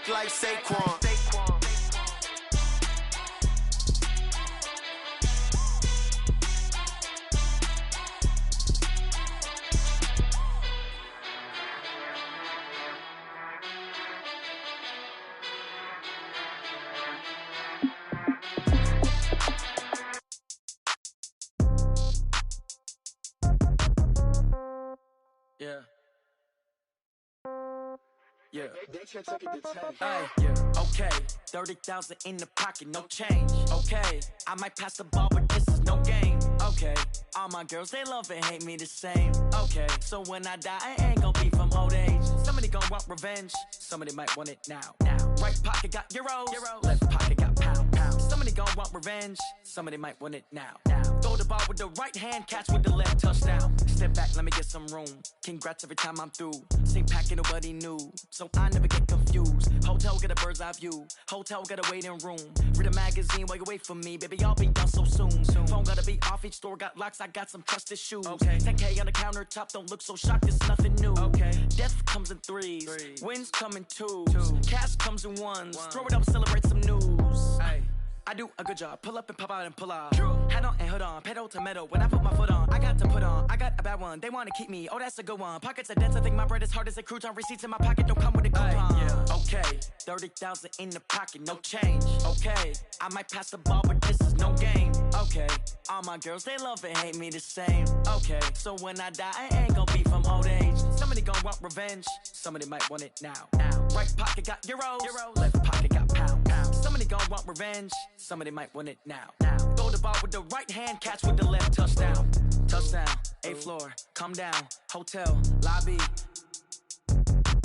like Saquon. Yeah. Yeah. They can't take it to 10. Hey, yeah. Okay. 30,000 in the pocket, no change. Okay. I might pass the ball, but this is no game. Okay. All my girls, they love and hate me the same. Okay. So when I die, I ain't gon' be from old age. Somebody gon' want revenge. Somebody might want it now. Right pocket got euros. Left pocket got pound. Somebody gon' want revenge. Somebody might want it now. Throw the ball with the right hand, catch with the left, touchdown. Step back, let me get some room. Congrats every time I'm through. Same packet, nobody knew, so I never get confused. Hotel got a bird's eye view. Hotel got a waiting room. Read a magazine while you wait for me, baby. I'll be done so soon. Phone gotta be off. Each store got locks. I got some trusted shoes. 10K on the countertop. Don't look so shocked. It's nothing new. Death comes in threes. Wins come in twos. Cash comes in ones. Throw it up, celebrate some news. I do a good job. Pull up and pop out and pull out. Head on and hood on. Pedal to metal. When I put my foot on, I got to put on. I got a bad one. They want to keep me. Oh, that's a good one. Pockets are dense. I think my bread is hard as a crouton. Receipts in my pocket don't come with a coupon. Okay. 30,000 in the pocket. No change. Okay. I might pass the ball, but this is no game. Okay. All my girls, they love and hate me the same. Okay. So when I die, I ain't gon' be from old age. Somebody gon' want revenge. Somebody might want it now. Right pocket got euros. Left pocket got pound. Somebody gon' want revenge. Somebody might want it now. Throw the ball with the right hand, catch with the left, touchdown. Touchdown, 8th floor, come down. Hotel, lobby.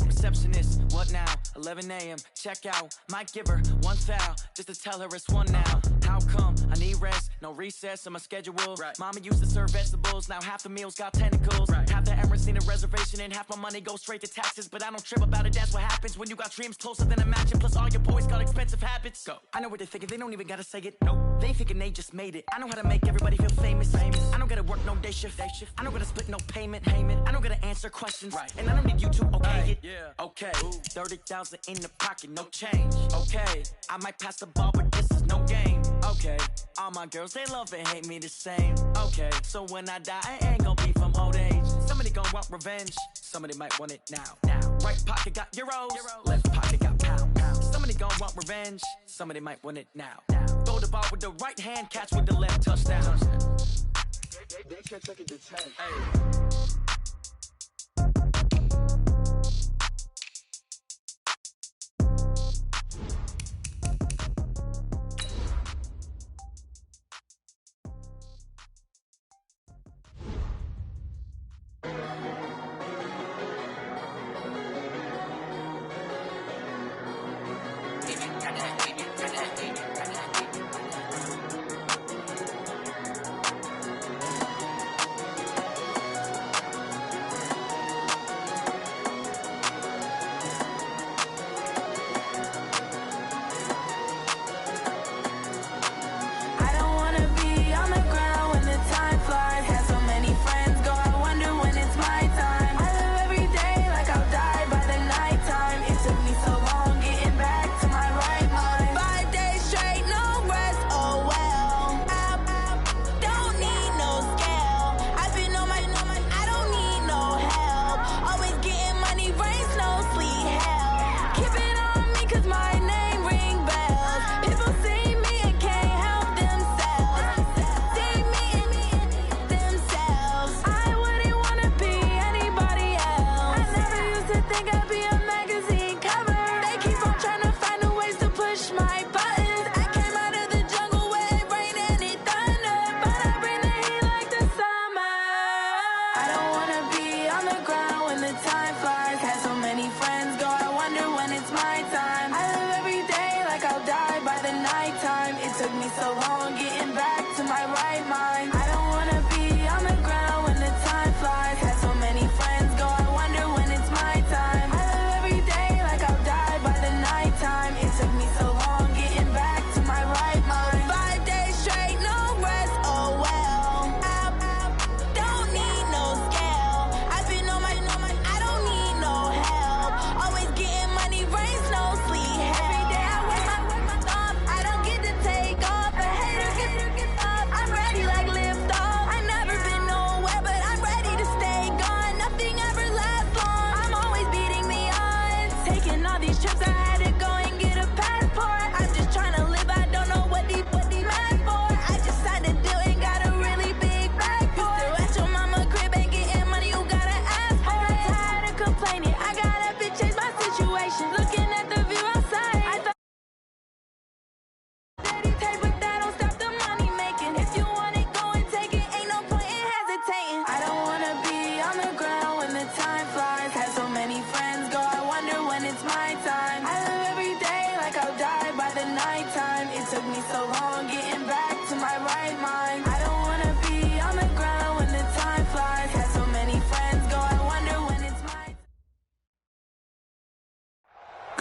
Receptionist, what now? 11 a.m., check out. Might give her one foul, just to tell her it's one now. How come? I need rest, no recess in my schedule. Mama used to serve vegetables, now half the meals got tentacles. Half the errands need a reservation and half my money goes straight to taxes. But I don't trip about it, that's what happens when you got dreams closer than a mansion. Plus all your boys got expensive habits. Go. I know what they're thinking, they don't even gotta say it. Nope. They thinking they just made it. I know how to make everybody feel famous. I don't gotta work no day shift. I don't gotta split no payment. I don't gotta answer questions. And I don't need you to okay it. Okay, 30,000 in the pocket, no change. Okay, I might pass the ball, but this is no game. Okay, all my girls, they love and hate me the same. Okay, so when I die, I ain't gon' be from old age. Somebody gon' want revenge. Somebody might want it now. Right pocket got euros. Left pocket got pound. Somebody gon' want revenge. Somebody might want it now. Throw the ball with the right hand, catch with the left, touchdown. They can't take it to 10.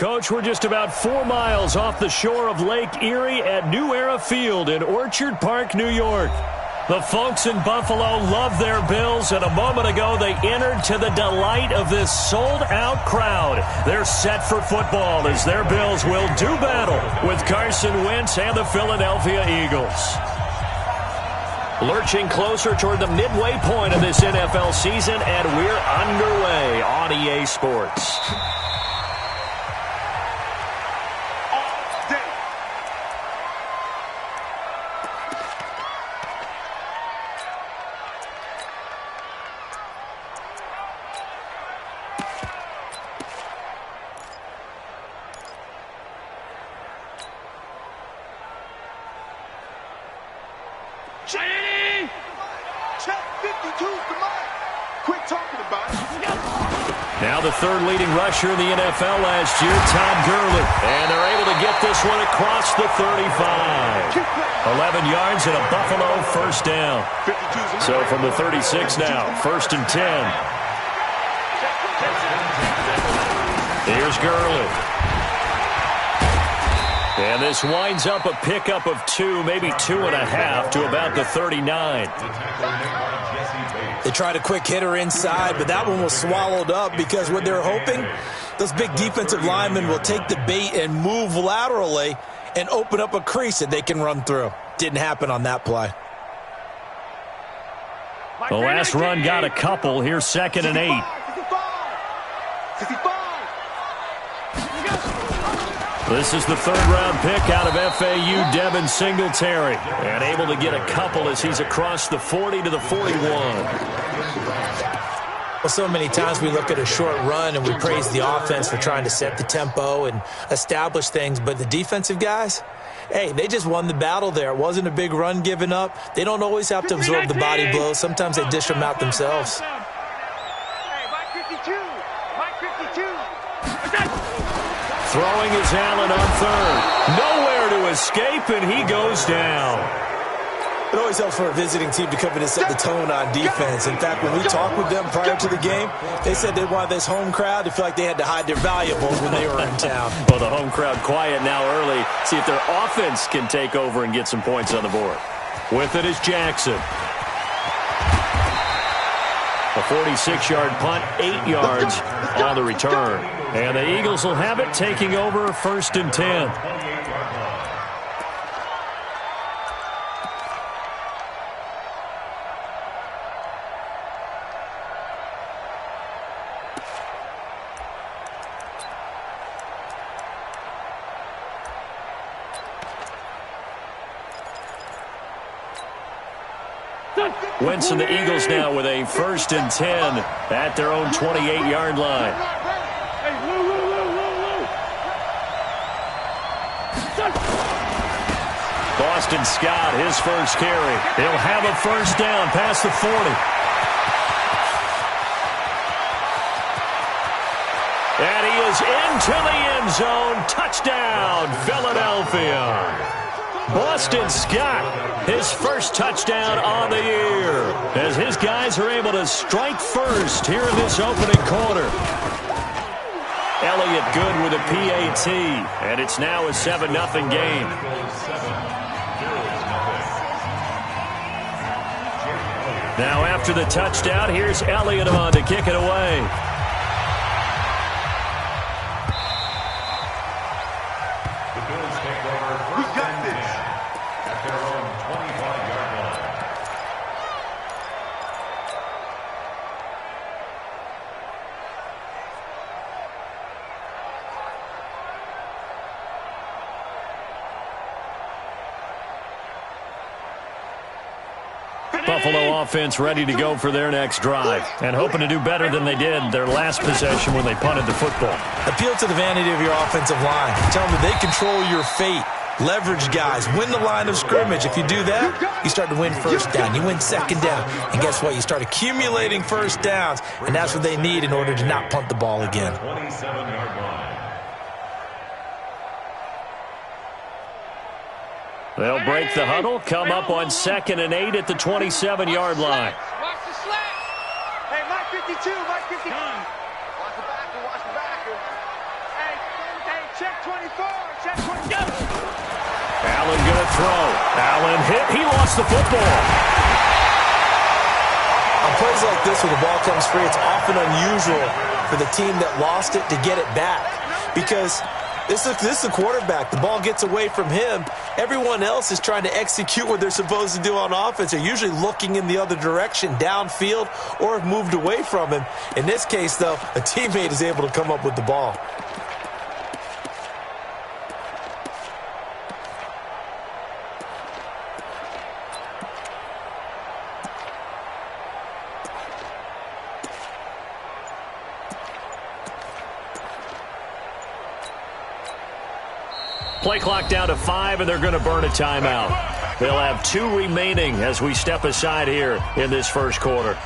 Coach, we're just about 4 miles off the shore of Lake Erie at New Era Field in Orchard Park, New York. The folks in Buffalo love their Bills, and a moment ago they entered to the delight of this sold-out crowd. They're set for football as their Bills will do battle with Carson Wentz and the Philadelphia Eagles. Lurching closer toward the midway point of this NFL season, and we're underway on EA Sports. Now the third leading rusher in the NFL last year, Todd Gurley. And they're able to get this one across the 35. 11 yards and a Buffalo first down. So from the 36 now, 1st and 10. Here's Gurley. And this winds up a pickup of 2, maybe 2.5 to about the 39. They tried a quick hitter inside, but that one was swallowed up because what they're hoping, those big defensive linemen will take the bait and move laterally and open up a crease that they can run through. Didn't happen on that play. The last run got a couple. Here's 2nd and 8. This is the 3rd-round pick out of FAU, Devin Singletary. And able to get a couple as he's across the 40 to the 41. Well, so many times we look at a short run and we praise the offense for trying to set the tempo and establish things. But the defensive guys, hey, they just won the battle there. It wasn't a big run given up. They don't always have to absorb the body blows. Sometimes they dish them out themselves. Throwing is Allen on 3rd. Nowhere to escape, and he goes down. It always helps for a visiting team to come in and set the tone on defense. In fact, when we talked with them prior to the game, they said they wanted this home crowd to feel like they had to hide their valuables when they were in town. Well, the home crowd quiet now early. See if their offense can take over and get some points on the board. With it is Jackson. A 46-yard punt, 8 yards on the return. And the Eagles will have it, taking over 1st and 10. Wentz and the Eagles now with a 1st and 10 at their own 28-yard line. Boston Scott, his first carry. He'll have a first down past the 40. And he is into the end zone. Touchdown, Philadelphia. Boston Scott, his first touchdown on the year, as his guys are able to strike first here in this opening quarter. Elliott good with a PAT, and it's now a 7-0 game. Now after the touchdown, here's Elliott on to kick it away. Buffalo offense ready to go for their next drive and hoping to do better than they did their last possession when they punted the football. Appeal to the vanity of your offensive line. Tell them they control your fate. Leverage guys. Win the line of scrimmage. If you do that, you start to win first down. You win second down. And guess what? You start accumulating first downs. And that's what they need in order to not punt the ball again. 27-yard line. They'll break the huddle, come up on 2nd and 8 at the 27-yard line. Watch the slack. Hey, Mike 52, Mike 52. Watch the backer, watch the backer. Hey, Check 24. Check 20. Allen going to throw. Allen hit. He lost the football. On plays like this, when the ball comes free, it's often unusual for the team that lost it to get it back. Because this is the quarterback. The ball gets away from him. Everyone else is trying to execute what they're supposed to do on offense. They're usually looking in the other direction, downfield, or have moved away from him. In this case, though, a teammate is able to come up with the ball. Play clock down to 5, and they're going to burn a timeout. They'll have 2 remaining as we step aside here in this first quarter.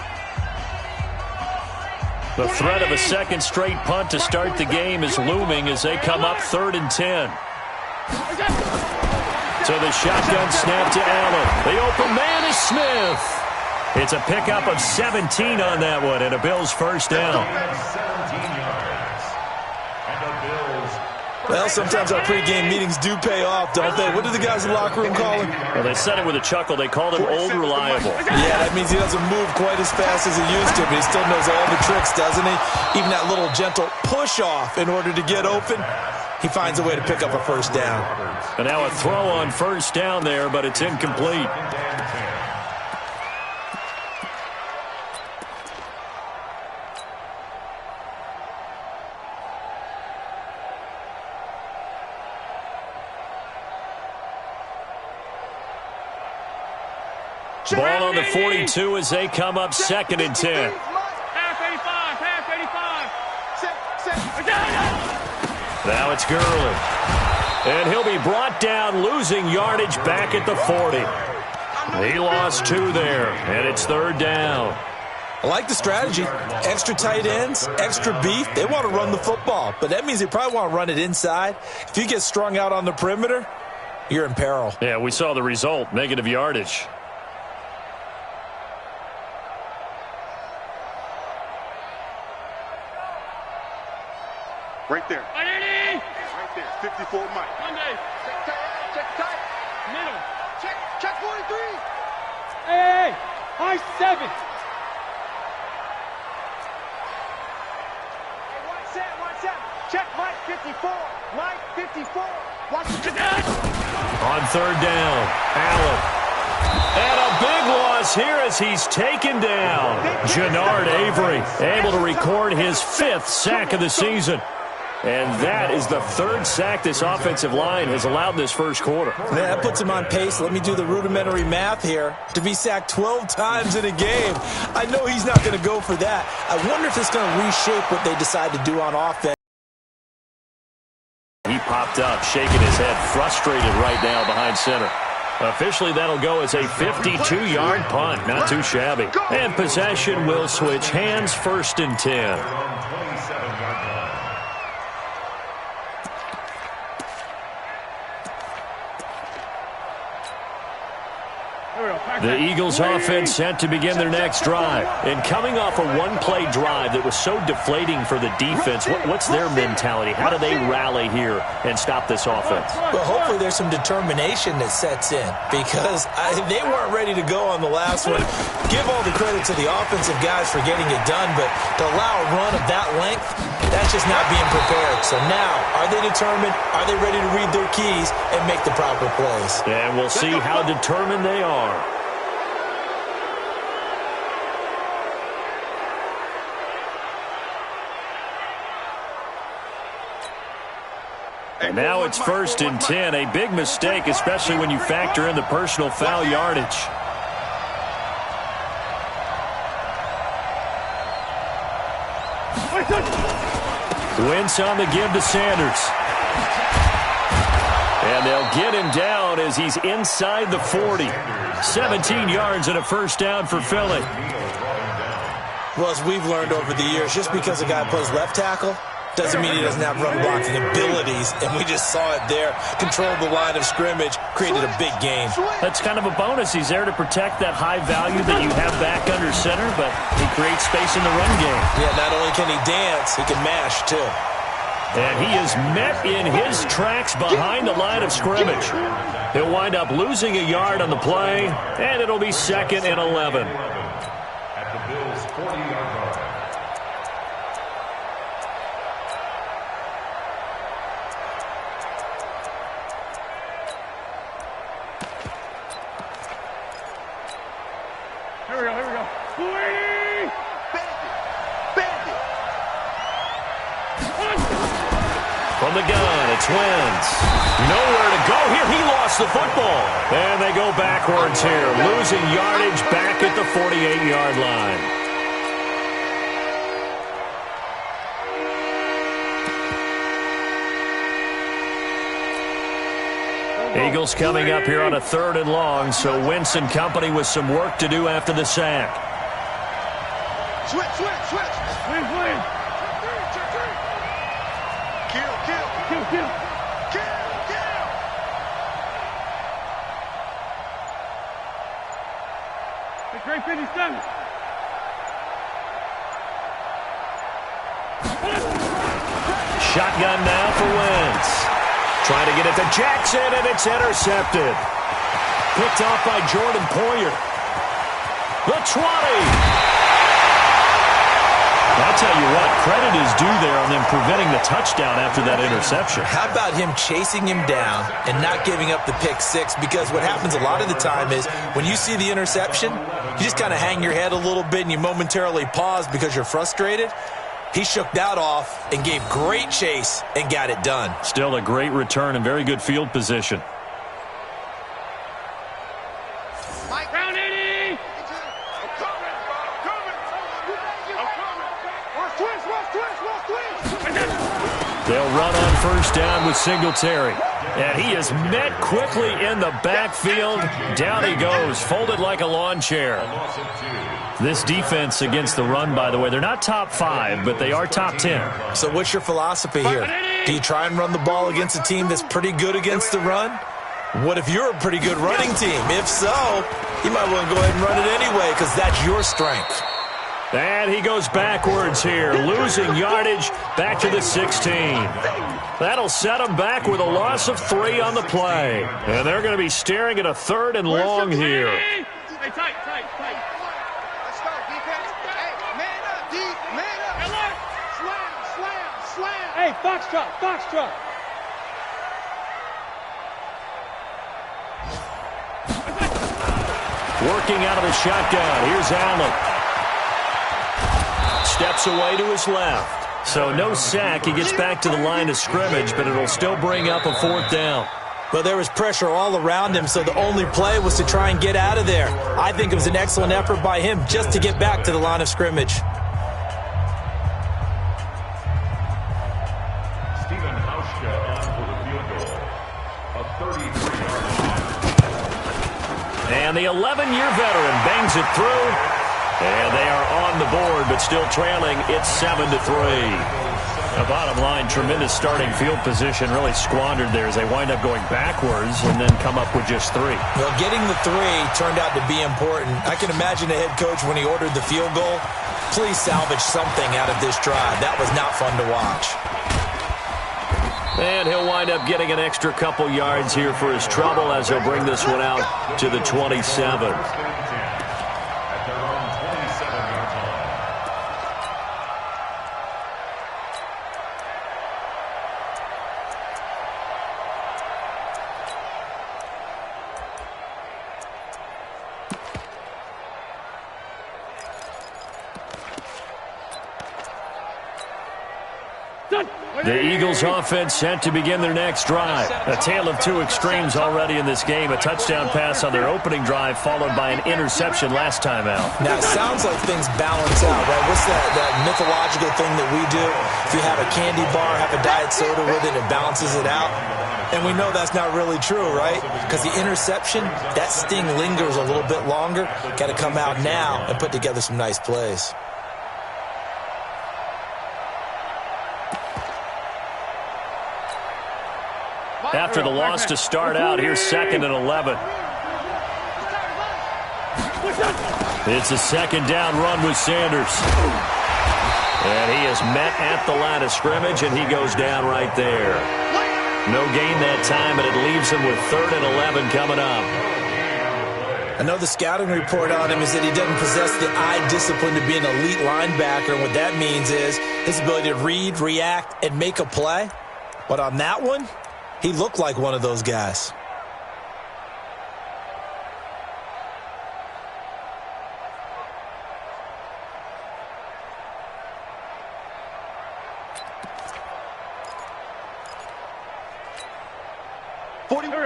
The threat of a second straight punt to start the game is looming as they come up 3rd and 10. So the shotgun snap to Allen. The open man is Smith. It's a pickup of 17 on that one, and a Bills first down. Well, sometimes our pregame meetings do pay off, don't they? What do the guys in the locker room call him? Well, they said it with a chuckle. They called him Old Reliable. Yeah, that means he doesn't move quite as fast as he used to, but he still knows all the tricks, doesn't he? Even that little gentle push-off in order to get open, he finds a way to pick up a first down. And now a throw on first down there, but it's incomplete. Ball on the 42 as they come up 2nd and 10. Half 85. Half 85. Now it's Gurley. And he'll be brought down, losing yardage back at the 40. He lost 2 there, and it's 3rd down. I like the strategy. Extra tight ends, extra beef. They want to run the football, but that means they probably want to run it inside. If you get strung out on the perimeter, you're in peril. Yeah, we saw the result, negative yardage. Right there. Right there. 54 Mike. Monday. Check tight. Middle. Check 43. Hey. High 7. Hey, 1 set. Check Mike 54. Mike 54. Watch the On 3rd down, Allen. And a big loss here as he's taken down. Jannard Avery able to record his 5th sack of the season. And that is the 3rd sack this offensive line has allowed in this first quarter. Man, that puts him on pace. Let me do the rudimentary math here. To be sacked 12 times in a game. I know he's not going to go for that. I wonder if it's going to reshape what they decide to do on offense. He popped up, shaking his head, frustrated right now behind center. Officially, that'll go as a 52-yard punt. Not too shabby. And possession will switch hands, 1st and 10. The Eagles offense set to begin their next drive. And coming off a one-play drive that was so deflating for the defense, what's their mentality? How do they rally here and stop this offense? Well, hopefully there's some determination that sets in because they weren't ready to go on the last one. Give all the credit to the offensive guys for getting it done, but to allow a run of that length, that's just not being prepared. So now, are they determined? Are they ready to read their keys and make the proper plays? And we'll see how determined they are. And now it's 1st and 10. A big mistake, especially when you factor in the personal foul yardage. Wentz on the give to Sanders. And they'll get him down as he's inside the 40. 17 yards and a first down for Philly. Well, as we've learned over the years, just because a guy plays left tackle doesn't mean he doesn't have run blocking abilities, and we just saw it there. Controlled the line of scrimmage, created a big game. That's kind of a bonus. He's there to protect that high value that you have back under center, but he creates space in the run game. Yeah, not only can he dance, he can mash, too. And he is met in his tracks behind the line of scrimmage. He'll wind up losing a yard on the play, and it'll be 2nd and 11. At the Bills' 40-yard line. Here we go. From the gun, it's Wentz. Nowhere to go here. He lost the football. And they go backwards here, losing yardage back at the 48-yard line. Eagles coming up here on a 3rd and long, so Wentz and company with some work to do after the sack. Switch. Win. Kill. The great 57. Shotgun now for Wentz. Trying to get it to Jackson, and it's intercepted. Picked off by Jordan Poyer. The 20. I'll tell you what, credit is due there on them preventing the touchdown after that interception. How about him chasing him down and not giving up the pick six? Because what happens a lot of the time is when you see the interception, you just kind of hang your head a little bit and you momentarily pause because you're frustrated. He shook that off and gave great chase and got it done. Still a great return and very good field position. They'll run on 1st down with Singletary. And he is met quickly in the backfield. Down he goes, folded like a lawn chair. This defense against the run, by the way, they're not top 5, but they are top 10. So what's your philosophy here? Do you try and run the ball against a team that's pretty good against the run? What if you're a pretty good running team? If so, you might want to go ahead and run it anyway because that's your strength. And he goes backwards here, losing yardage back to the 16. That'll set him back with a loss of 3 on the play. And they're going to be staring at a 3rd and long here. Hey, tight. Let's go, defense. Hey, man up, D. Man up. Slam. Hey, Foxtrot. Working out of the shotgun. Here's Allen. Steps away to his left. So no sack. He gets back to the line of scrimmage, but it'll still bring up a 4th down. Well, there was pressure all around him, so the only play was to try and get out of there. I think it was an excellent effort by him just to get back to the line of scrimmage. Stephen Hauschka on for the field goal. A 33-yard line. And the 11-year veteran bangs it through. And they are on the board, but still trailing. It's 7-3. The bottom line, tremendous starting field position, really squandered there as they wind up going backwards and then come up with just 3. Well, getting the 3 turned out to be important. I can imagine the head coach when he ordered the field goal. Please salvage something out of this drive. That was not fun to watch. And he'll wind up getting an extra couple yards here for his trouble as he'll bring this one out to the 27. The Eagles offense set to begin their next drive. A tale of 2 extremes already in this game. A touchdown pass on their opening drive followed by an interception last time out. Now, it sounds like things balance out, right? What's that mythological thing that we do? If you have a candy bar, have a diet soda with it, it balances it out. And we know that's not really true, right? Because the interception, that sting lingers a little bit longer. Got to come out now and put together some nice plays. After the loss to start out, here's 2nd and 11. It's a 2nd down run with Sanders. And he is met at the line of scrimmage, and he goes down right there. No gain that time, and it leaves him with 3rd and 11 coming up. I know the scouting report on him is that he doesn't possess the eye discipline to be an elite linebacker, and what that means is his ability to read, react, and make a play. But on that one, he looked like one of those guys.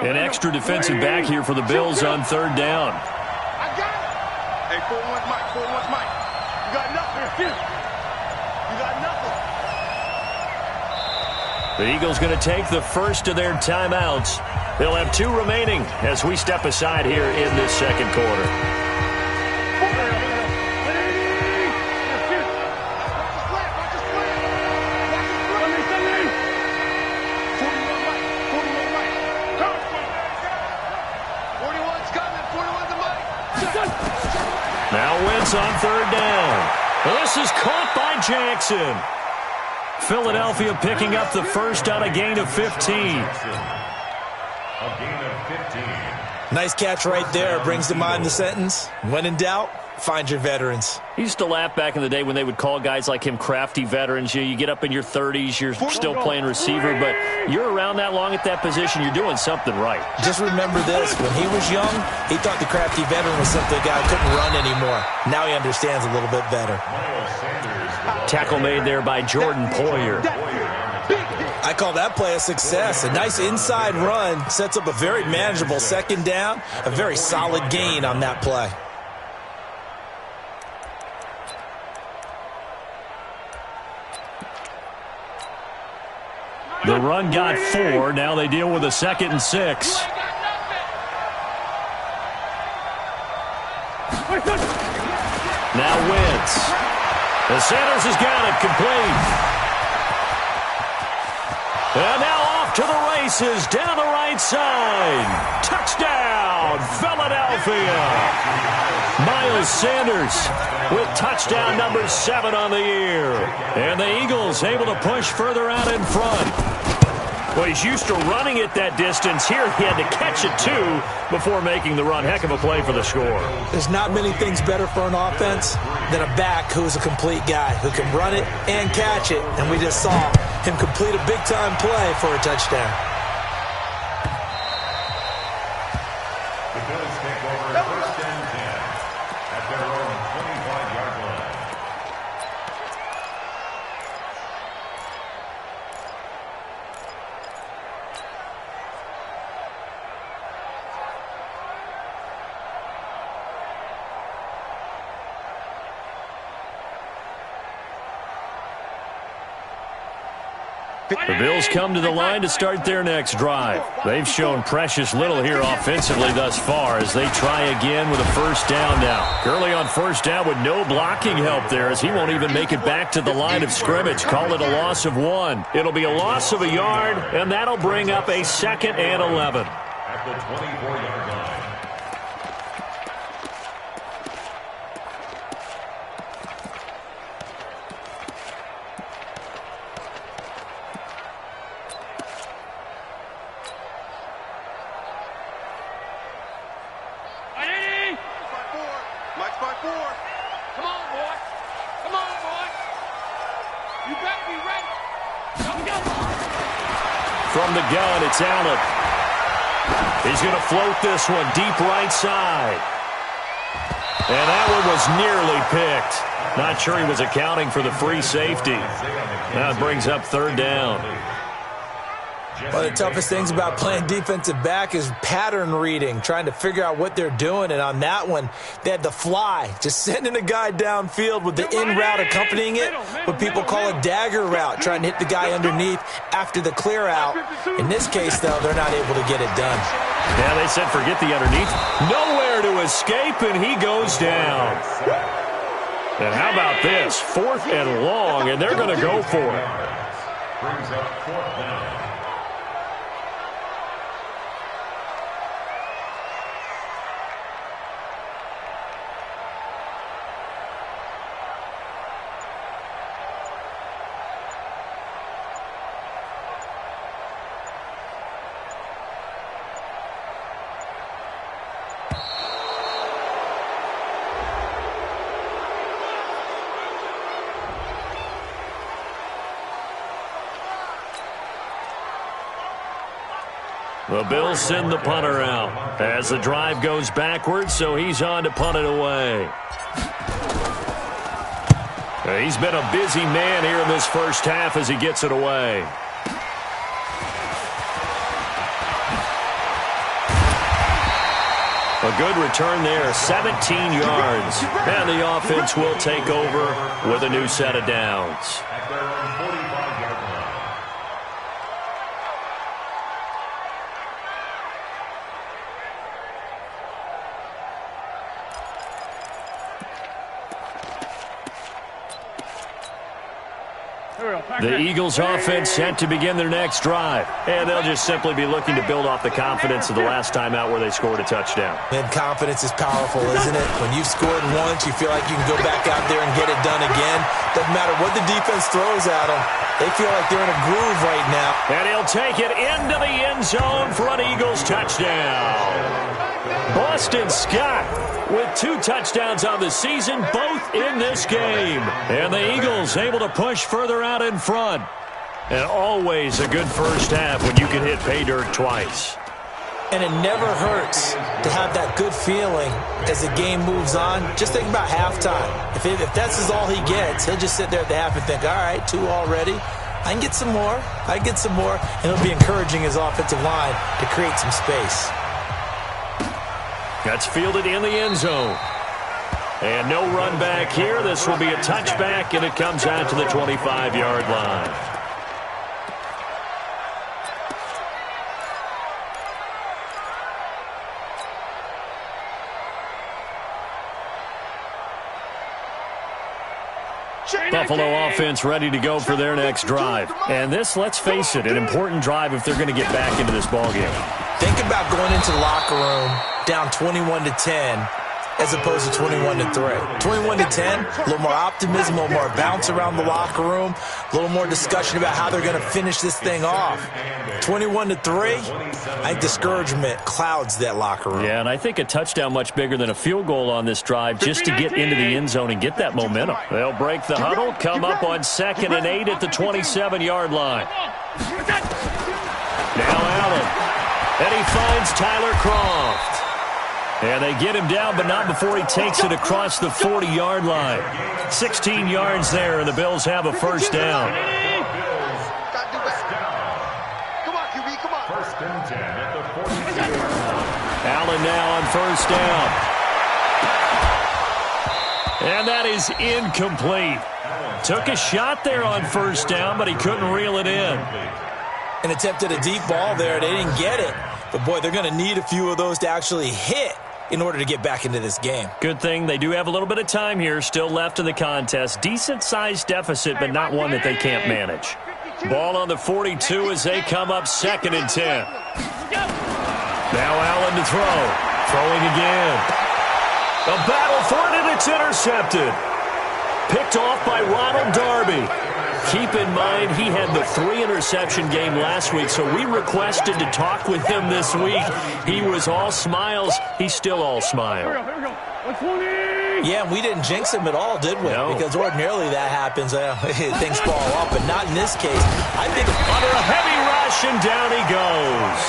An extra defensive back here for the Bills on 3rd down. I got it. Hey, 4-1's Mike. 4-1's Mike. You got nothing. You got nothing. The Eagles going to take the first of their timeouts. They'll have 2 remaining as we step aside here in this 2nd quarter. Now Wentz on 3rd down. This is caught by Jackson. Philadelphia picking up the first on a gain of 15. Nice catch right there. Brings to mind the sentence, when in doubt, find your veterans. He used to laugh back in the day when they would call guys like him crafty veterans. You get up in your 30s, you're still playing receiver, but you're around that long at that position, you're doing something right. Just remember this. When he was young, he thought the crafty veteran was simply a guy who couldn't run anymore. Now he understands a little bit better. Tackle made there by Jordan Poyer. I call that play a success. A nice inside run sets up a very manageable 2nd down, a very solid gain on that play. The run got 4. Now they deal with a 2nd and 6. Now Wentz. The Sanders has got it complete. And now off to the races down the right side. Touchdown, Philadelphia. Miles Sanders with touchdown number 7 on the year. And the Eagles able to push further out in front. Well, he's used to running it that distance. Here he had to catch it, too, before making the run. Heck of a play for the score. There's not many things better for an offense than a back who's a complete guy, who can run it and catch it. And we just saw him complete a big-time play for a touchdown. The Bills take over 1st and 10 at their own 25-yard line. The Bills come to the line to start their next drive. They've shown precious little here offensively thus far as they try again with a 1st down now. Gurley on 1st down with no blocking help there as he won't even make it back to the line of scrimmage. Call it a loss of 1. It'll be a loss of a yard, and that'll bring up a 2nd and 11. At the 24-yard line. From the gun, it's Allen. He's going to float this one deep right side. And that one was nearly picked. Not sure he was accounting for the free safety. That brings up 3rd down. One of the toughest things about playing defensive back is pattern reading, trying to figure out what they're doing. And on that one, they had the fly, just sending a guy downfield with the in route accompanying it, what people call a dagger route, trying to hit the guy underneath after the clear out. In this case, though, they're not able to get it done. Yeah, they said forget the underneath. Nowhere to escape, and he goes down. And how about this? 4th and long, and they're going to go for it. Brings up 4th down. The Bills send the punter out as the drive goes backwards, so he's on to punt it away. He's been a busy man here in this first half as he gets it away. A good return there, 17 yards. And the offense will take over with a new set of downs. The Eagles offense set to begin their next drive. And they'll just simply be looking to build off the confidence of the last time out where they scored a touchdown. And confidence is powerful, isn't it? When you've scored once, you feel like you can go back out there and get it done again. Doesn't matter what the defense throws at them. They feel like they're in a groove right now. And he'll take it into the end zone for an Eagles touchdown. Boston Scott with 2 touchdowns on the season, both in this game. And the Eagles able to push further out in front. And always a good first half when you can hit pay dirt twice. And it never hurts to have that good feeling as the game moves on. Just think about halftime. If that's all he gets, he'll just sit there at the half and think, all right, 2 already. I can get some more. I can get some more. And it'll be encouraging his offensive line to create some space. That's fielded in the end zone. And no run back here. This will be a touchback, and it comes out to the 25-yard line. Buffalo offense ready to go for their next drive. And this, let's face it, an important drive if they're going to get back into this ballgame. Think about going into the locker room down 21-10 as opposed to 21-3. 21-10, a little more optimism, a little more bounce around the locker room, a little more discussion about how they're going to finish this thing off. 21-3, I think discouragement clouds that locker room. Yeah, and I think a touchdown much bigger than a field goal on this drive just to get into the end zone and get that momentum. They'll break the huddle, come up on 2nd and 8 at the 27-yard line. Now Allen. And he finds Tyler Croft. And they get him down, but not before he takes it across the 40-yard line. 16 yards there, and the Bills have a first down. Come on, QB, come on. 1st and 10 at the 42. Allen now on first down. And that is incomplete. Took a shot there on first down, but he couldn't reel it in. And attempted a deep ball there. They didn't get it. But, boy, they're going to need a few of those to actually hit in order to get back into this game. Good thing they do have a little bit of time here still left in the contest. Decent-sized deficit, but not one that they can't manage. Ball on the 42 as they come up 2nd and 10. Now Allen to throw. Throwing again. A battle for it, and it's intercepted. Picked off by Ronald Darby. Keep in mind, he had the 3-interception game last week, so we requested to talk with him this week. He was all smiles. He's still all smile. Yeah, we didn't jinx him at all, did we? No. Because ordinarily that happens. Things fall off, but not in this case. I think under a heavy rush, and down he goes.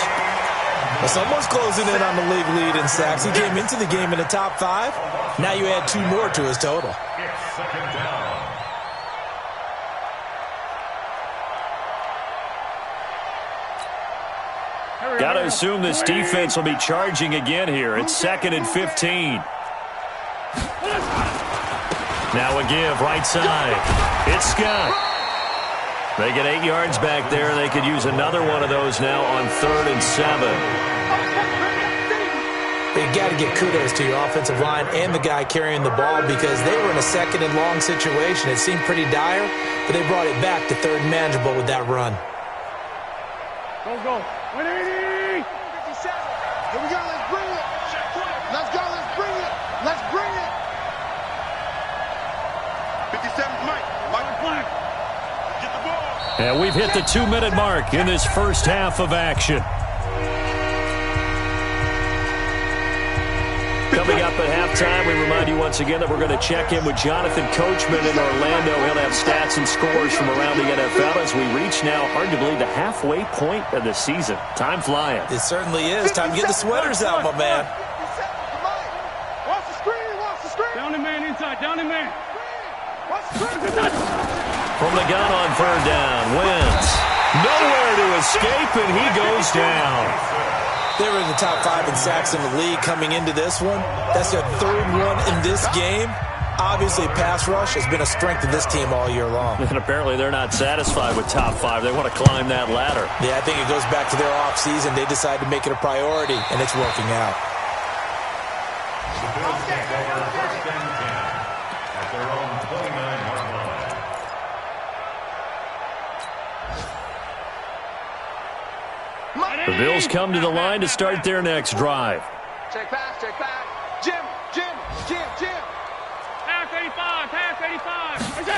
Well, someone's closing in on the league lead in sacks. He came into the game in the top 5. Now you add 2 more to his total. It's 2nd down. Got to assume this defense will be charging again here. It's 2nd and 15. Now a give, right side. It's Scott. They get 8 yards back there. They could use another one of those now on 3rd and 7. You got to give kudos to your offensive line and the guy carrying the ball because they were in a 2nd and long situation. It seemed pretty dire, but they brought it back to 3rd and manageable with that run. Go. 180. 57. Here we go. Let's bring it. Let's go. Let's bring it. Let's bring it. 57's Mike. Mike. Get the ball. And we've hit the 2-minute mark in this first half of action. Coming up at halftime, we remind you once again that we're going to check in with Jonathan Coachman in Orlando. He'll have stats and scores from around the NFL as we reach now, hard to believe, the halfway point of the season. Time flying. It certainly is. Time to get the sweaters out, my man. Watch the screen, watch the screen. Down the man inside, down the man. Watch the screen. From the gun on third down, Wentz. Nowhere to escape, and he goes down. They were in the top 5 in sacks in the league coming into this one. That's their third one in this game. Obviously, pass rush has been a strength of this team all year long. And apparently they're not satisfied with top 5. They want to climb that ladder. Yeah, I think it goes back to their offseason. They decided to make it a priority, and it's working out. The Bills take over first and 10 at their own 29-yard line. The Bills come to the line to start their next drive. Check back, check back. Jim. Pass 85, pass 85.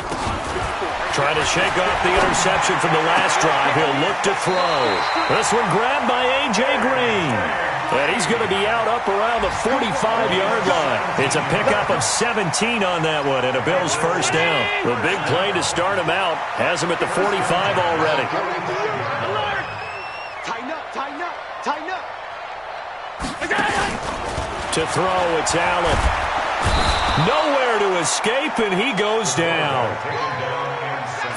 Trying to shake off the interception from the last drive. He'll look to throw. This one grabbed by A.J. Green. And he's going to be out up around the 45-yard line. It's a pickup of 17 on that one and a Bills first down. The big play to start him out has him at the 45 already. Tighten up. To throw, it's Allen. Nowhere to escape, and he goes down.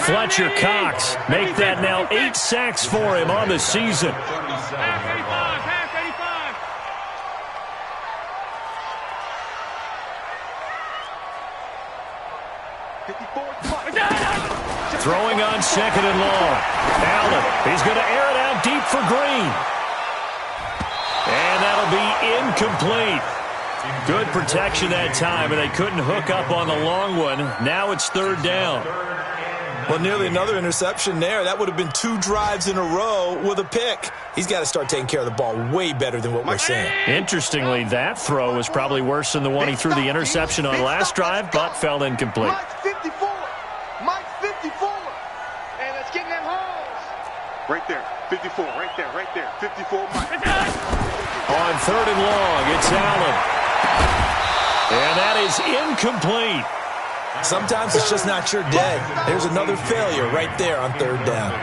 Fletcher Cox make that now 8 sacks for him on the season. Pass 85. Throwing on second and long. Allen, he's going to air it out deep for Green. And that'll be incomplete. Good protection that time, and they couldn't hook up on the long one. Now it's third down. Well, nearly another interception there. That would have been 2 drives in a row with a pick. He's got to start taking care of the ball way better than what we're seeing. Interestingly, that throw was probably worse than the one he threw the interception on last drive, but fell incomplete. Mike's 54. And let's get in them holes. Right there. 54, right there. 54, Mike. On third and long, it's Allen. And that is incomplete. Sometimes it's just not your day. There's another failure right there on third down.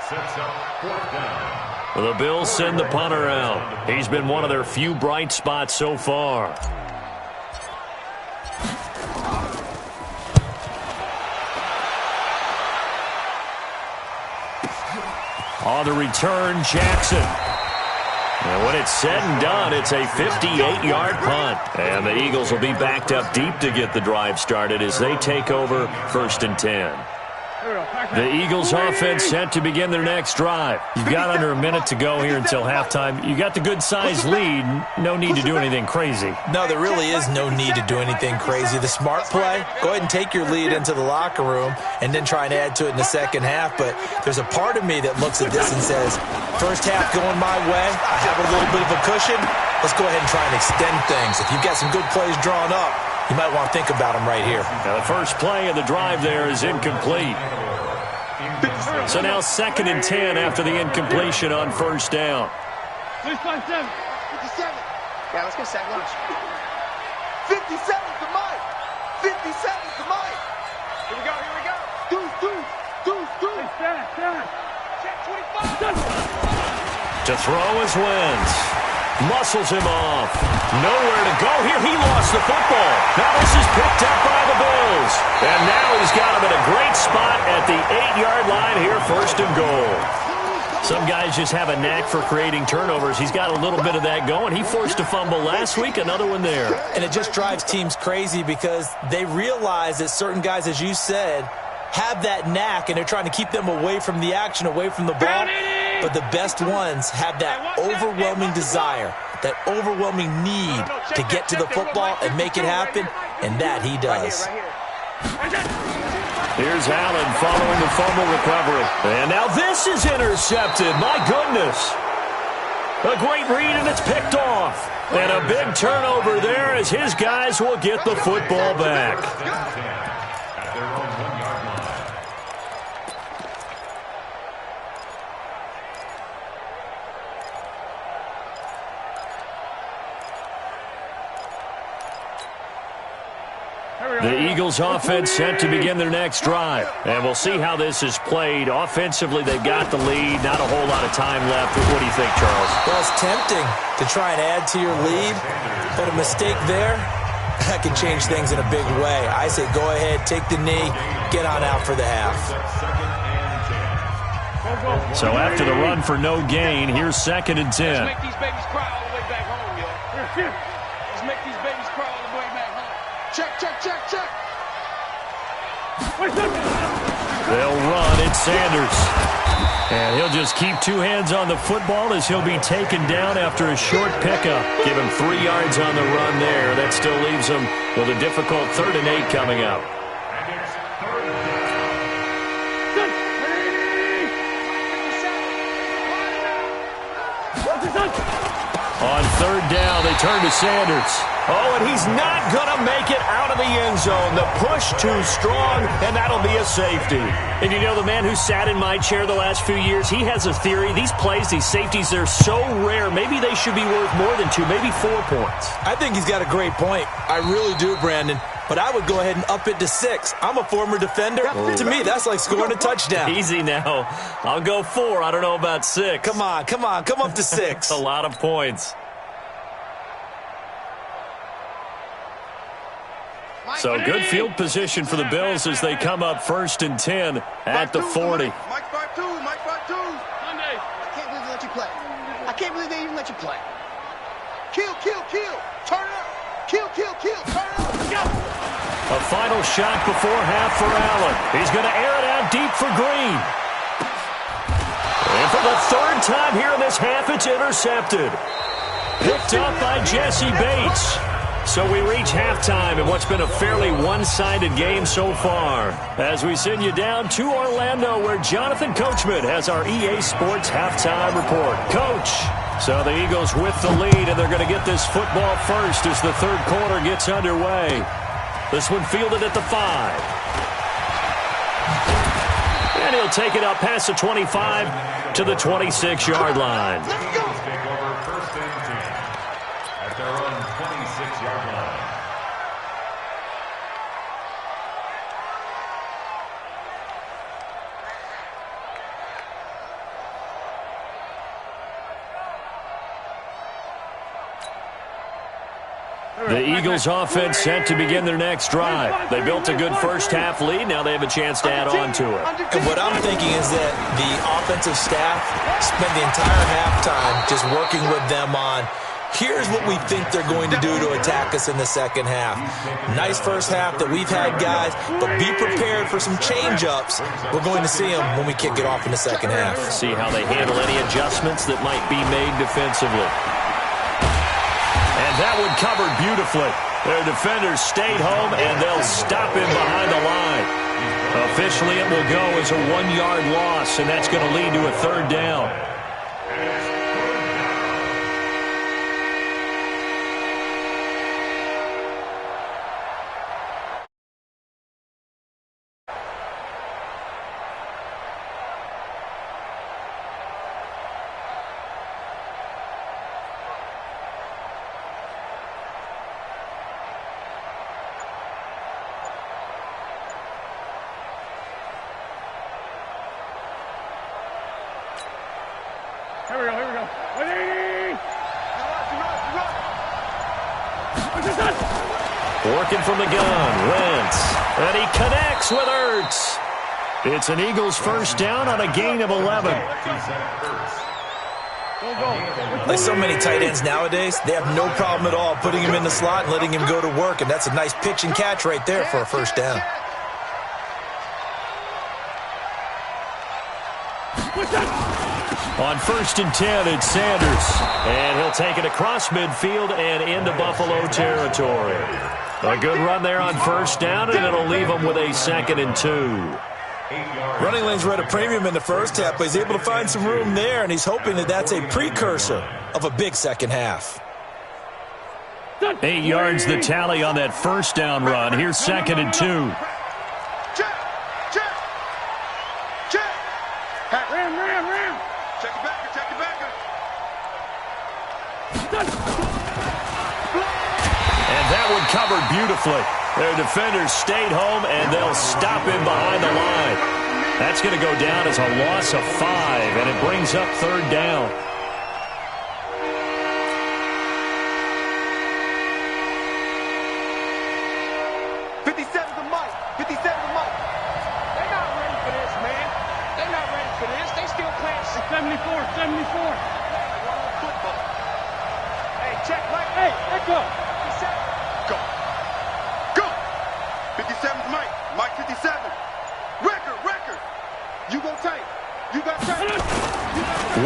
Sets up fourth down. The Bills send the punter out. He's been one of their few bright spots so far. On the return, Jackson. And when it's said and done, it's a 58-yard punt. And the Eagles will be backed up deep to get the drive started as they take over first and 10. The Eagles offense set to begin their next drive. You've got under a minute to go here until halftime. You got the good-sized lead. No need to do anything crazy. No, there really is no need to do anything crazy. The smart play, go ahead and take your lead into the locker room and then try and add to it in the second half. But there's a part of me that looks at this and says, first half going my way, I have a little bit of a cushion. Let's go ahead and try and extend things. If you've got some good plays drawn up, you might want to think about them right here. Now the first play of the drive there is incomplete. So now second and 10 after the incompletion on first down. 657. 57. Yeah, let's get a sack lunch. 57 to Mike. 57 to Mike. Here we go. Deuce. Check 25. To throw is Wentz. Muscles him off. Nowhere to go here. He lost the football. Now this is picked up by the Bills. And now he's got him in a great spot at the 8-yard line here, first and goal. Some guys just have a knack for creating turnovers. He's got a little bit of that going. He forced a fumble last week, another one there. And it just drives teams crazy because they realize that certain guys, as you said, have that knack, and they're trying to keep them away from the action, away from the ball. But the best ones have that overwhelming desire, that overwhelming need to get to the football and make it happen, and that he does. Here's Allen following the fumble recovery. And now this is intercepted. My goodness. A great read, and it's picked off. And a big turnover there as his guys will get the football back. At their own 1-yard line. The Eagles offense set to begin their next drive. And we'll see how this is played. Offensively, they've got the lead. Not a whole lot of time left. What do you think, Charles? Well, it's tempting to try and add to your lead, but a mistake there, that can change things in a big way. I say go ahead, take the knee, get on out for the half. So after the run for no gain, here's 2nd and 10. Let's make these babies cry all the way back home, yo. Let's make these babies cry all the way back home. Check, check, check, check. They'll run. It's Sanders. And he'll just keep 2 hands on the football as he'll be taken down after a short pickup. Give him 3 yards on the run there. That still leaves him with a difficult 3rd and 8 coming up. On 3rd down, they turn to Sanders. Oh, and he's not going to make it out of the end zone. The push too strong, and that'll be a safety. And you know, the man who sat in my chair the last few years, he has a theory. These plays, these safeties, they're so rare. Maybe they should be worth more than 2, maybe 4 points. I think he's got a great point. I really do, Brandon. But I would go ahead and up it to 6. I'm a former defender. To me, that's like scoring a touchdown. Easy now. I'll go 4. I don't know about 6. Come on. Come up to 6. A lot of points. So good field position for the Bills as they come up 1st and 10 at the 40. Mike 5-2, Mike 5-2. Monday. I can't believe they let you play. I can't believe they even let you play. Kill, kill, kill. Turn it up. Kill, kill, kill. Turn it up. Go. A final shot before half for Allen. He's going to air it out deep for Green. And for the 3rd time here in this half, it's intercepted. Picked up by Jesse Bates. So we reach halftime in what's been a fairly one-sided game so far. As we send you down to Orlando, where Jonathan Coachman has our EA Sports halftime report. Coach. So the Eagles with the lead, and they're going to get this football first as the 3rd quarter gets underway. This one fielded at the 5. And he'll take it up past the 25 to the 26-yard line. Let's go. Take over 1st and 10 at their own 26-yard line. The Eagles offense set to begin their next drive. They built a good first half lead. Now they have a chance to add on to it. And what I'm thinking is that the offensive staff spent the entire halftime just working with them on, here's what we think they're going to do to attack us in the second half. Nice first half that we've had, guys, but be prepared for some change-ups. We're going to see them when we kick it off in the second half. See how they handle any adjustments that might be made defensively. And that one covered beautifully. Their defenders stayed home, and they'll stop him behind the line. Officially, it will go as a 1-yard loss, and that's going to lead to a 3rd down. Here we go. Working from the gun, Wentz. And he connects with Ertz. It's an Eagles 1st down on a gain of 11. Like so many tight ends nowadays, they have no problem at all putting him in the slot and letting him go to work, and that's a nice pitch and catch right there for a 1st down. On 1st and 10, it's Sanders. And he'll take it across midfield and into Buffalo territory. A good run there on 1st down, and it'll leave him with a 2nd and 2. Running lanes were at a premium in the first half, but he's able to find some room there, and he's hoping that that's a precursor of a big second half. 8 yards the tally on that 1st down run. Here's 2nd and 2. Check. Ram. Check it back. And that one covered beautifully. Their defenders stayed home, and they'll stop him behind the line. That's going to go down as a loss of 5, and it brings up 3rd down.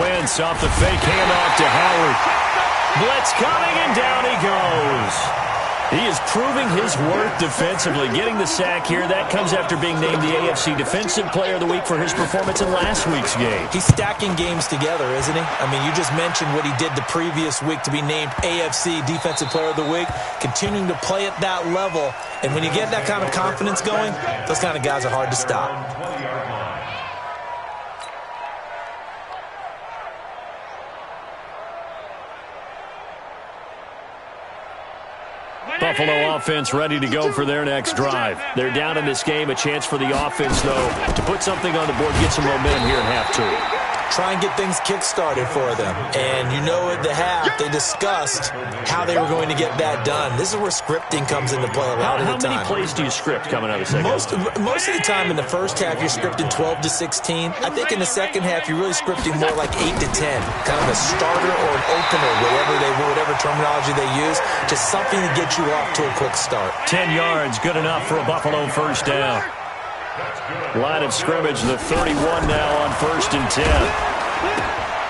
Wentz off the fake handoff to Howard. Blitz coming, and down he goes. He is proving his worth defensively, getting the sack here. That comes after being named the AFC Defensive Player of the Week for his performance in last week's game. He's stacking games together, isn't he? I mean, you just mentioned what he did the previous week to be named AFC Defensive Player of the Week, continuing to play at that level. And when you get that kind of confidence going, those kind of guys are hard to stop. Buffalo offense ready to go for their next drive. They're down in this game. A chance for the offense, though, to put something on the board, get some momentum here in half 2. Try and get things kick-started for them. And you know at the half, they discussed how they were going to get that done. This is where scripting comes into play a lot of the time. How many plays do you script coming out of the second half? Most of the time in the first half, you're scripting 12 to 16. I think in the second half, you're really scripting more like 8 to 10. Kind of a starter or an opener, whatever terminology they use. Just something to get you off to a quick start. 10 yards, good enough for a Buffalo first down. Line of scrimmage, the 31 now on 1st and 10.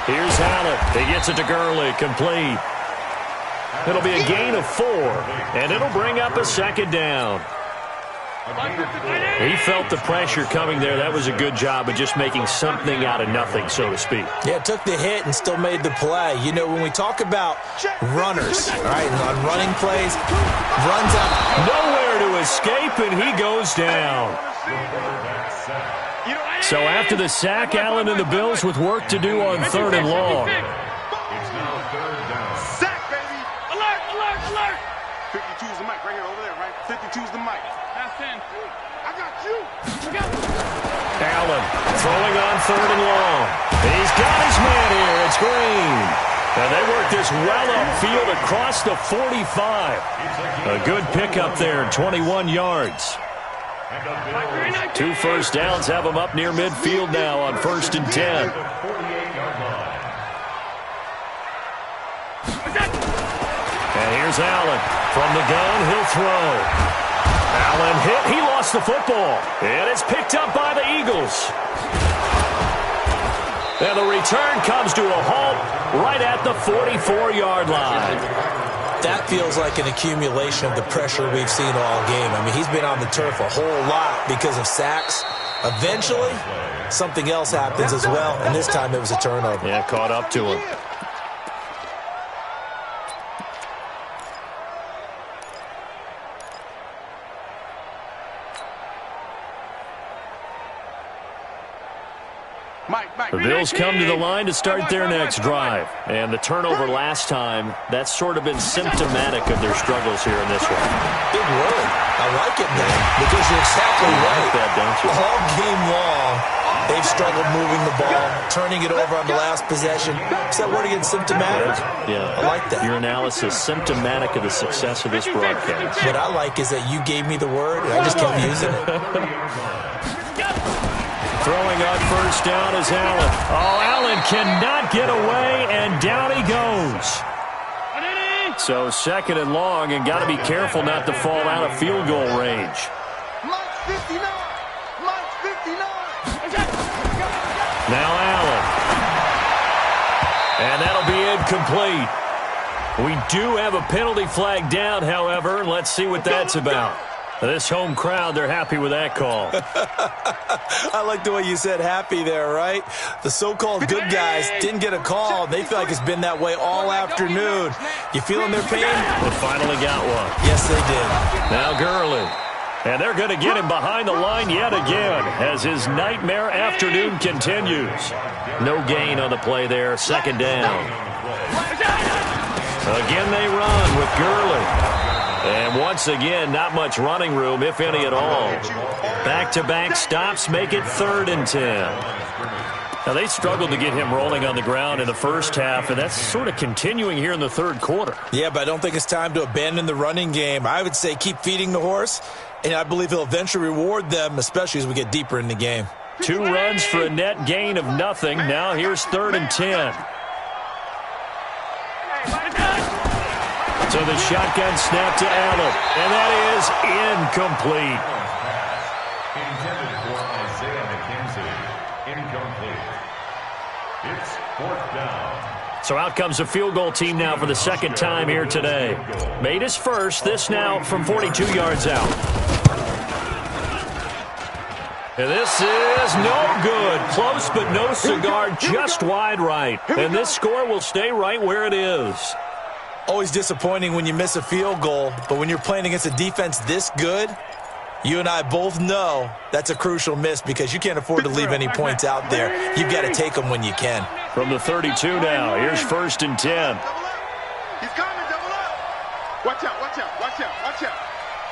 Here's Allen. He gets it to Gurley, complete. It'll be a gain of 4, and it'll bring up a 2nd down. He felt the pressure coming there. That was a good job of just making something out of nothing, so to speak. Yeah, took the hit and still made the play. You know, when we talk about runners, all right, on running plays, runs out. Nowhere to escape, and he goes down. So after the sack, Allen and the Bills with work to do on 3rd and long. Sack, baby! Alert, alert, alert! 52's the mic right here, over there, right? 52's the mic. That's 10. I got you! Allen throwing on 3rd and long. He's got his man here. It's Green. And they work this well upfield across the 45. A good pickup there, 21 yards. 2 first downs have them up near midfield now on 1st and 10. And here's Allen. From the gun, he'll throw. Allen hit. He lost the football. And it's picked up by the Eagles. And the return comes to a halt right at the 44-yard line. That feels like an accumulation of the pressure we've seen all game. I mean, he's been on the turf a whole lot because of sacks. Eventually, something else happens as well, and this time it was a turnover. Yeah, caught up to him. The Bills come to the line to start their next drive. And the turnover last time, that's sort of been symptomatic of their struggles here in this one. Big word. I like it, man, because you're exactly right. Like that, don't you? All game long, they've struggled moving the ball, turning it over on the last possession. Is that word again, symptomatic? Yeah. I like that. Your analysis, symptomatic of the success of this broadcast. What I like is that you gave me the word, and I just kept using it. Throwing on first down is Allen. Oh, Allen cannot get away, and down he goes. So 2nd and long, and got to be careful not to fall out of field goal range. Mike's 59. Mike's 59. Now Allen. And that'll be incomplete. We do have a penalty flag down, however. Let's see what that's about. This home crowd, they're happy with that call. I like the way you said happy there, right? The so-called good guys didn't get a call. They feel like it's been that way all afternoon. You feeling their pain? They finally got one. Yes, they did. Now Gurley. And they're going to get him behind the line yet again as his nightmare afternoon continues. No gain on the play there. 2nd down. Again they run with Gurley. And once again, not much running room, if any at all. Back-to-back stops make it 3rd and 10. Now, they struggled to get him rolling on the ground in the first half, and that's sort of continuing here in the third quarter. Yeah, but I don't think it's time to abandon the running game. I would say keep feeding the horse, and I believe he'll eventually reward them, especially as we get deeper in the game. 2 runs for a net gain of nothing. Now here's 3rd and 10. So the shotgun snap to Allen, and that is incomplete. Intended for Isaiah McKenzie. Incomplete. It's 4th down. So out comes a field goal team now for the second time here today. Made his first, this now from 42 yards out. And this is no good. Close but no cigar, just wide right. And this score will stay right where it is. Always disappointing when you miss a field goal, but when you're playing against a defense this good, you and I both know that's a crucial miss because you can't afford to leave any points out there. You've got to take them when you can. From the 32 now, here's 1st and 10. He's coming, double up. Watch out, watch out, watch out, watch out.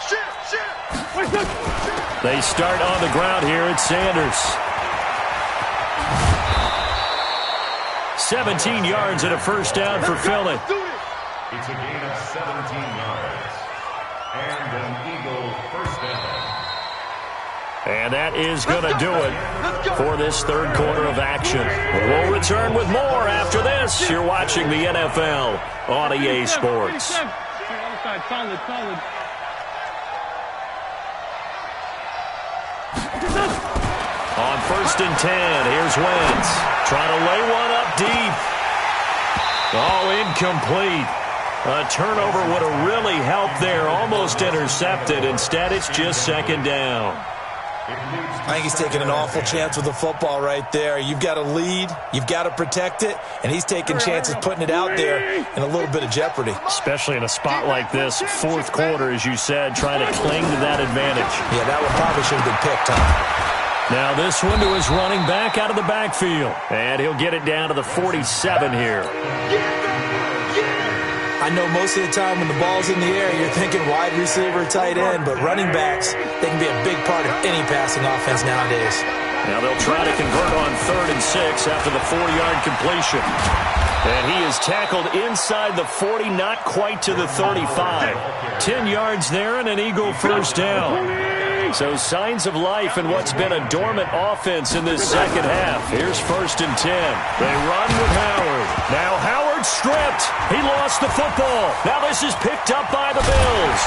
Shit. They start on the ground here at Sanders. 17 yards and a first down for Philly. It's a gain of 17 yards. And an Eagle first down. And that is going to do it for this third quarter of action. We'll return with more after this. You're watching the NFL on EA Sports. On 1st and 10, here's Wentz. Trying to lay one up deep. Oh, incomplete. A turnover would have really helped there. Almost intercepted. Instead, it's just 2nd down. I think he's taking an awful chance with the football right there. You've got to lead. You've got to protect it. And he's taking chances putting it out there in a little bit of jeopardy. Especially in a spot like this, 4th quarter, as you said, trying to cling to that advantage. Yeah, that one probably should have been picked, huh? Now this one to his running back out of the backfield. And he'll get it down to the 47 here. I know most of the time when the ball's in the air, you're thinking wide receiver, tight end, but running backs, they can be a big part of any passing offense nowadays. Now they'll try to convert on 3rd and 6 after the 4-yard completion. And he is tackled inside the 40, not quite to the 35. 10 yards there and an Eagle first down. So signs of life in what's been a dormant offense in this second half. Here's 1st and 10. They run with Howard. Now Howard stripped. He lost the football. Now this is picked up by the Bills.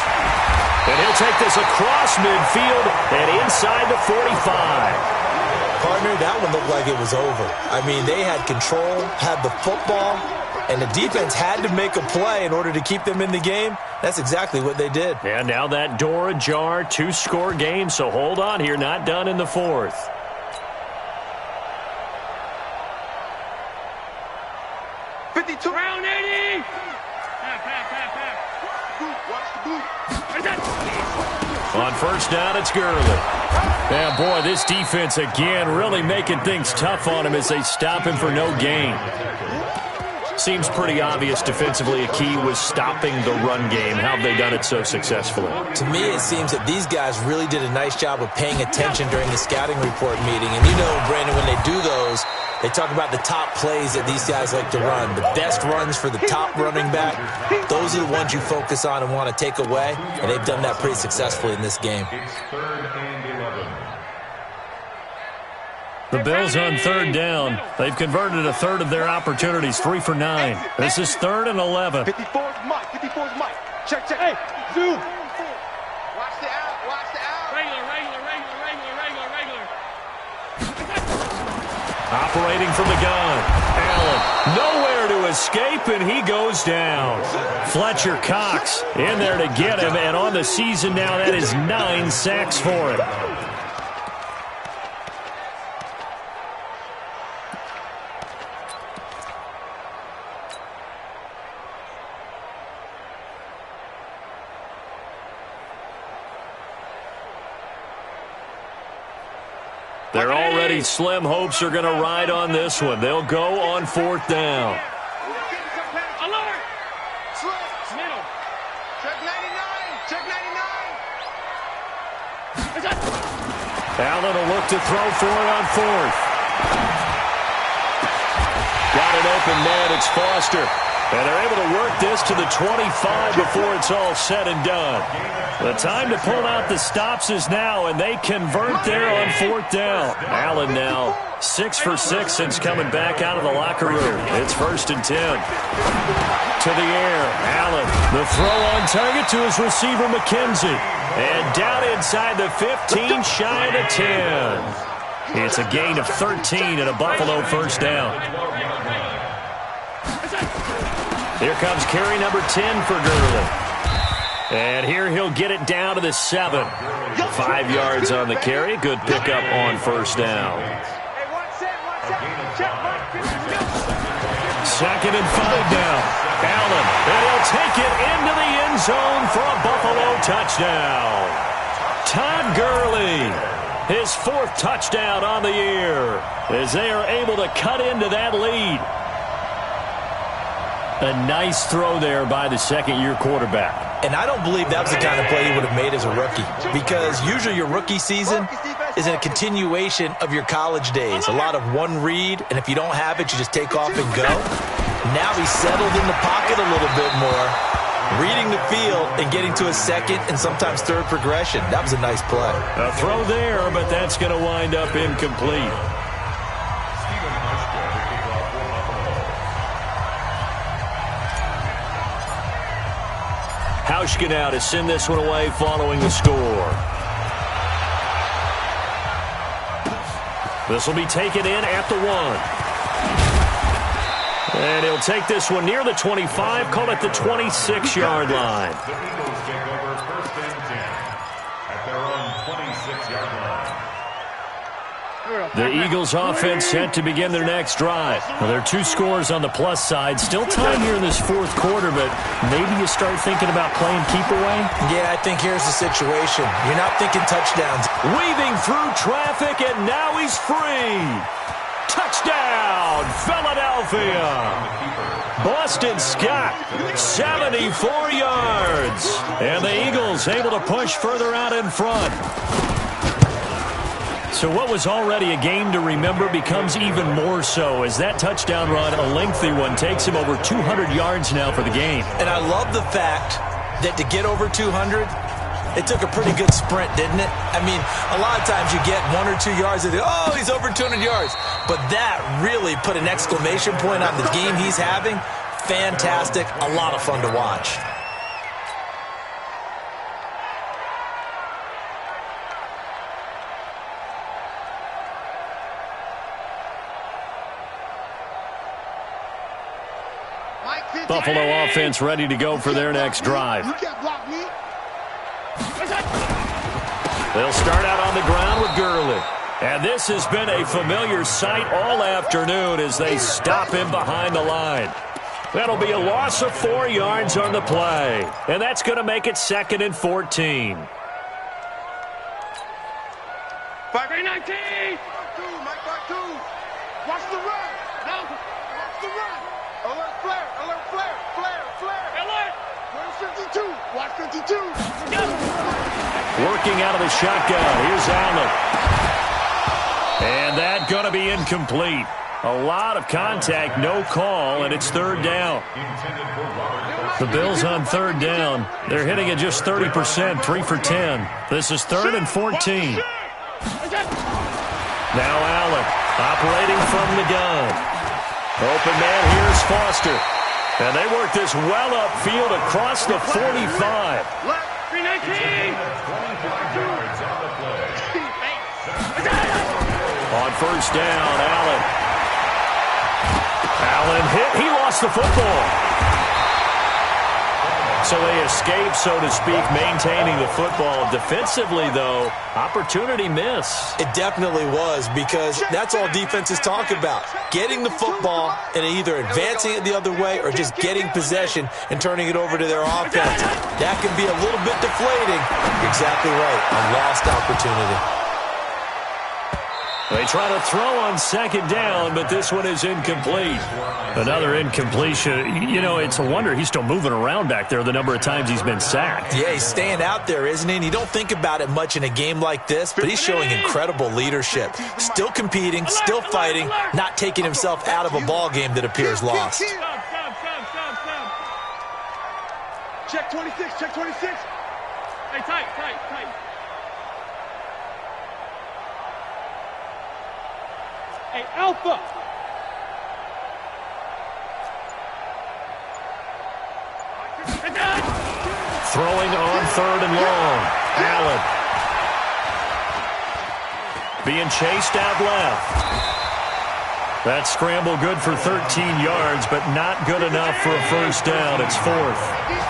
And he'll take this across midfield and inside the 45. Partner, that one looked like it was over. I mean, they had control, had the football, and the defense had to make a play in order to keep them in the game. That's exactly what they did. And now that door ajar, 2-score game, so hold on here, not done in the 4th. Round 80! On 1st down, it's Gurley. Now, boy, this defense again really making things tough on him as they stop him for no gain. Seems pretty obvious defensively a key was stopping the run game. How have they done it so successfully? To me, it seems that these guys really did a nice job of paying attention during the scouting report meeting. And you know, Brandon, when they do those, they talk about the top plays that these guys like to run. The best runs for the top running back, those are the ones you focus on and want to take away. And they've done that pretty successfully in this game. It's 3rd and 11. The Bills on 3rd down. They've converted a third of their opportunities, 3 for 9. This is 3rd and 11. 54's Mike. 54's Mike. Check. Hey, zoom. Watch the out. Watch the out. Regular. Operating from the gun. Allen, nowhere to escape, and he goes down. Fletcher Cox in there to get him, and on the season now, that is 9 sacks for him. Their already slim hopes are going to ride on this one. They'll go on 4th down. Alert! Middle. Check 99. Allen will look to throw for it on fourth. Got an open man. It's Foster. And they're able to work this to the 25 before it's all said and done. The time to pull out the stops is now, and they convert there on fourth down. Allen now 6 for 6 since coming back out of the locker room. It's 1st and 10. To the air, Allen. The throw on target to his receiver, McKenzie. And down inside the 15, shy of the 10. It's a gain of 13 and a Buffalo first down. Here comes carry number 10 for Gurley. And here he'll get it down to the 7. 5 yards on the carry. Good pickup on first down. 2nd and 5 now. Allen, and he'll take it into the end zone for a Buffalo touchdown. Todd Gurley, his 4th touchdown on the year, as they are able to cut into that lead. A nice throw there by the second-year quarterback. And I don't believe that was the kind of play he would have made as a rookie, because usually your rookie season is a continuation of your college days. A lot of one read, and if you don't have it, you just take off and go. Now he's settled in the pocket a little bit more, reading the field and getting to a second and sometimes third progression. That was a nice play. A throw there, but that's going to wind up incomplete. Hauschka now to send this one away following the score. This will be taken in at the 1. And he'll take this one near the 25, call it the 26-yard line. The Eagles take over 1st and 10 at their own 26-yard line. The Eagles offense set to begin their next drive. Well, there are 2 scores on the plus side. Still time here in this 4th quarter, but maybe you start thinking about playing keep away? Yeah, I think here's the situation. You're not thinking touchdowns. Weaving through traffic, and now he's free. Touchdown, Philadelphia. Boston Scott, 74 yards. And the Eagles able to push further out in front. So what was already a game to remember becomes even more so as that touchdown run, a lengthy one, takes him over 200 yards now for the game. And I love the fact that to get over 200, it took a pretty good sprint, didn't it? I mean, a lot of times you get 1 or 2 yards and oh, he's over 200 yards. But that really put an exclamation point on the game he's having. Fantastic. A lot of fun to watch. Buffalo offense ready to go for their next drive. They'll start out on the ground with Gurley. And this has been a familiar sight all afternoon as they stop him behind the line. That'll be a loss of 4 yards on the play. And that's going to make it 2nd and 14. 5-19! Watch the run! No! Watch the run! Alert flare! Alert flare! Flare! Flare! Alert! Where's 52? Watch 52! Working out of the shotgun. Here's Allen. And that's going to be incomplete. A lot of contact, no call, and it's 3rd down. The Bills on 3rd down. They're hitting at just 30%, 3 for 10. This is 3rd and 14. Now Allen operating from the gun. Open man, here's Foster. And they work this well upfield across the 45. On 1st down, Allen. Allen hit. He lost the football. So they escape, so to speak, maintaining the football. Defensively, though, opportunity miss. It definitely was, because that's all defenses talk about. Getting the football and either advancing it the other way or just getting possession and turning it over to their offense. That can be a little bit deflating. You're exactly right. A lost opportunity. They try to throw on second down, but this one is incomplete. Another incompletion. You know, it's a wonder he's still moving around back there the number of times he's been sacked. Yeah, he's staying out there, isn't he? And you don't think about it much in a game like this, but he's showing incredible leadership. Still competing, still fighting, not taking himself out of a ball game that appears lost. Check 26, check 26. Hey, tight. Hey, Alpha. Throwing on third and long. Allen. Being chased out left. That scramble good for 13 yards, but not good enough for a first down. It's fourth.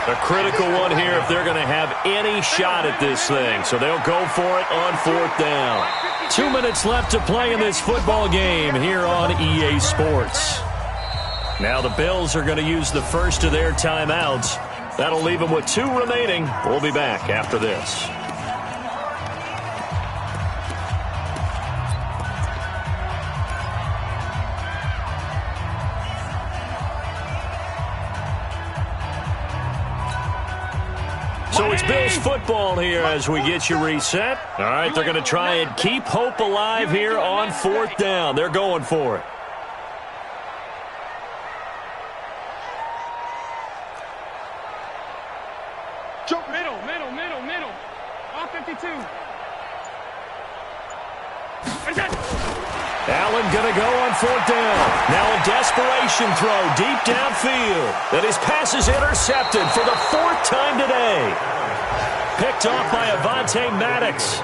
A critical one here if they're going to have any shot at this thing. So they'll go for it on fourth down. 2 minutes left to play in this football game here on EA Sports. Now the Bills are going to use the first of their timeouts. That'll leave them with 2 remaining. We'll be back after this. So it's Bills football here as we get you reset. All right, they're going to try and keep hope alive here on fourth down. They're going for it. Middle. All 52. Allen going to go on fourth down. Now a desperation throw deep downfield. And his pass is intercepted for the 4th time today. Picked off by Avonte Maddox.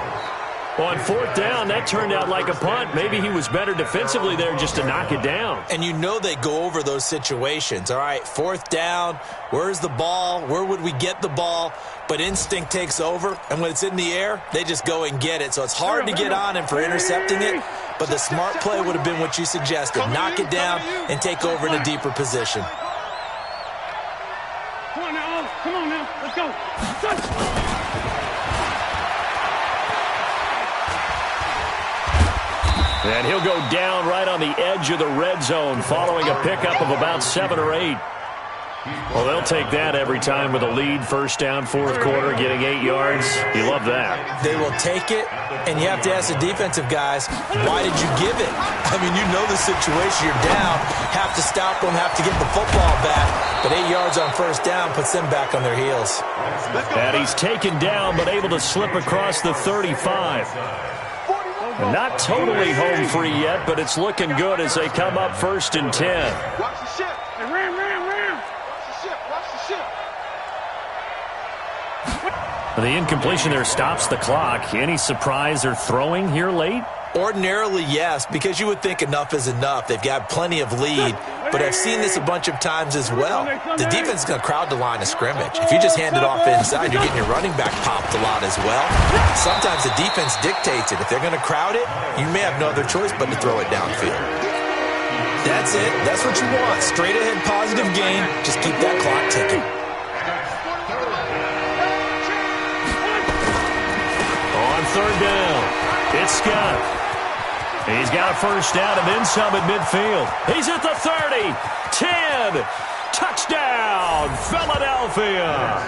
On fourth down, that turned out like a punt. Maybe he was better defensively there just to knock it down. And you know they go over those situations. All right, fourth down, where's the ball? Where would we get the ball? But instinct takes over, and when it's in the air, they just go and get it. So it's hard to get on him for intercepting it, but the smart play would have been what you suggested. Knock it down and take over in a deeper position. Come on now, let's go. And he'll go down right on the edge of the red zone following a pickup of about 7 or 8. Well, they'll take that every time with a lead. First down, fourth quarter, getting 8 yards. You love that. They will take it, and you have to ask the defensive guys, why did you give it? I mean, you know the situation. You're down, have to stop them, have to get the football back. But 8 yards on first down puts them back on their heels. And he's taken down, but able to slip across the 35. Not totally home free yet, but it's looking good as they come up 1st and 10. Watch the ship. Hey, ram. Watch the ship. The incompletion there stops the clock. Any surprise they're throwing here late? Ordinarily, yes, because you would think enough is enough. They've got plenty of lead, but I've seen this a bunch of times as well. The defense is going to crowd the line of scrimmage. If you just hand it off inside, you're getting your running back popped a lot as well. Sometimes the defense dictates it. If they're going to crowd it, you may have no other choice but to throw it downfield. That's it. That's what you want. Straight ahead positive gain. Just keep that clock ticking. On third down, it's Scott. He's got a first down and then some at midfield. He's at the 30, 10, touchdown, Philadelphia.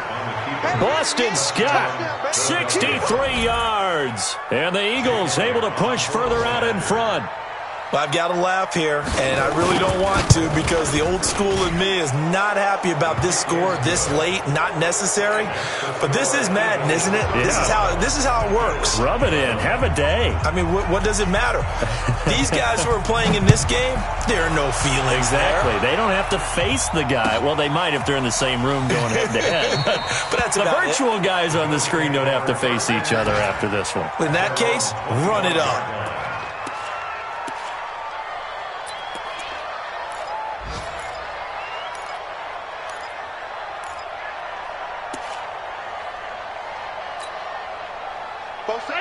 Boston Scott, 63 yards. And the Eagles able to push further out in front. Well, I've got to laugh here, and I really don't want to because the old school in me is not happy about this score this late, not necessary. But this is Madden, isn't it? Yeah. This is how it works. Rub it in. Have a day. I mean, what does it matter? These guys who are playing in this game, there are no feelings Exactly. there. They don't have to face the guy. Well, they might if they're in the same room going head-to-head. But that's the about virtual guys on the screen don't have to face each other after this one. In that case, run it up.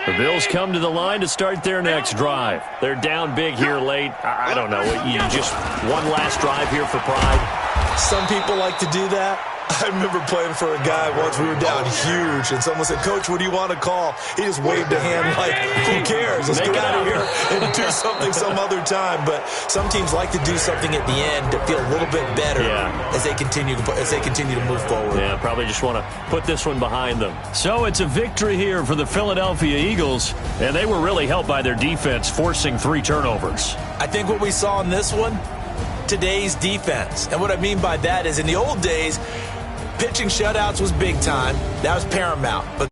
The Bills come to the line to start their next drive. They're down big here late. I don't know. You just one last drive here for pride. Some people like to do that. I remember playing for a guy once. We were down huge, and someone said, "Coach, what do you want to call?" He just waved a hand like, "Who cares? Let's get out of here and do something some other time." But some teams like to do something at the end to feel a little bit better as they continue to move forward. Yeah, probably just want to put this one behind them. So it's a victory here for the Philadelphia Eagles, and they were really helped by their defense, forcing 3 turnovers. I think what we saw in this one, today's defense. And what I mean by that is in the old days, pitching shutouts was big time. That was paramount. But